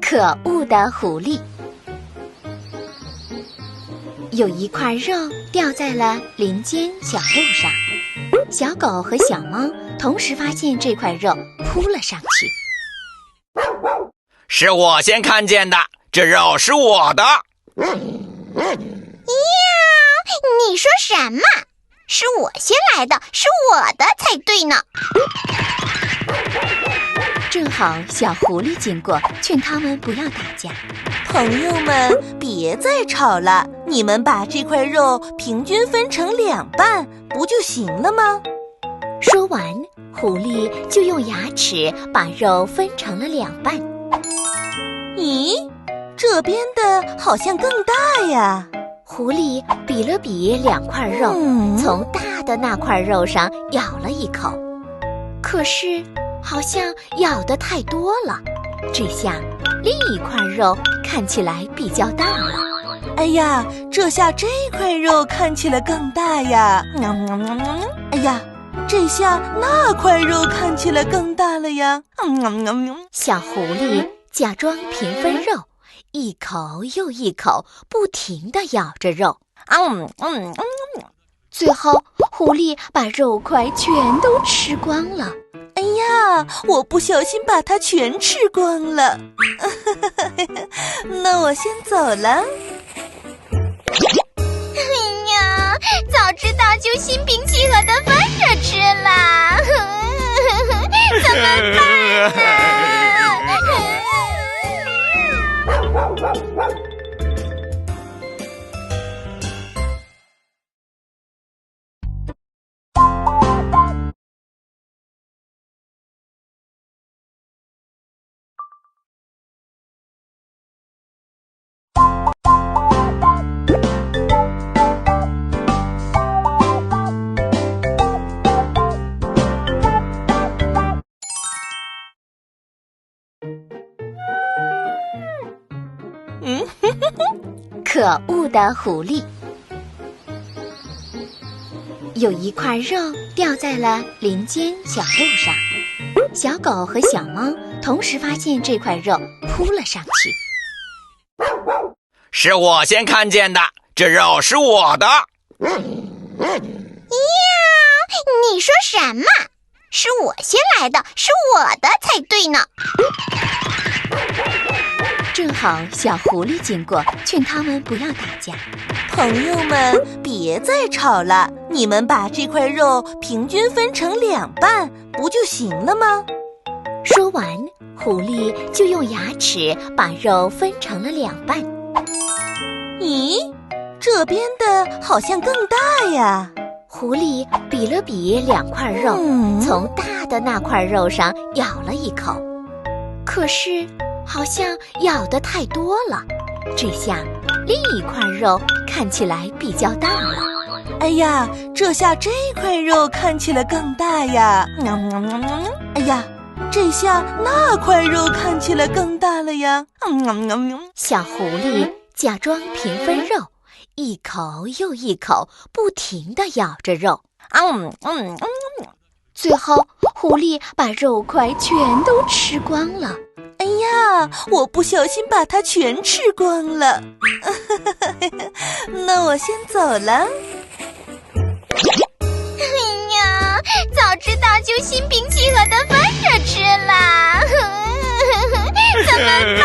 可恶的狐狸。有一块肉掉在了林间小路上，小狗和小猫同时发现这块肉，扑了上去。是我先看见的，这肉是我的。呀，你说什么？是我先来的，是我的才对呢。正好小狐狸经过，劝他们不要打架。朋友们，别再吵了，你们把这块肉平均分成2半，不就行了吗？说完，狐狸就用牙齿把肉分成了2半。咦，这边的好像更大呀！狐狸比了比2块肉，从大的那块肉上咬了一口，可是好像咬得太多了，这下另一块肉看起来比较大了。哎呀，这下这块肉看起来更大呀！哎呀，这下那块肉看起来更大了呀！小狐狸假装平分肉，一口又一口不停地咬着肉。最后狐狸把肉块全都吃光了。哎呀，我不小心把它全吃光了。那我先走了。哎呀，早知道就心平气和地分着吃啦。怎么办呢？可恶的狐狸。有一块肉掉在了林间小路上，小狗和小猫同时发现这块肉，扑了上去。是我先看见的，这肉是我的。呀，你说什么？是我先来的，是我的才对呢。正好小狐狸经过，劝他们不要打架。朋友们，别再吵了，你们把这块肉平均分成2半，不就行了吗？说完，狐狸就用牙齿把肉分成了2半。咦，这边的好像更大呀！狐狸比了比2块肉，从大的那块肉上咬了一口，可是好像咬得太多了，这下另一块肉看起来比较大了。哎呀，这下这块肉看起来更大呀！哎呀，这下那块肉看起来更大了呀！小狐狸假装平分肉，一口又一口不停地咬着肉。最后狐狸把肉块全都吃光了。哎呀，我不小心把它全吃光了。那我先走了。哎呀，早知道就心平气和地分着吃啦。怎么办呢？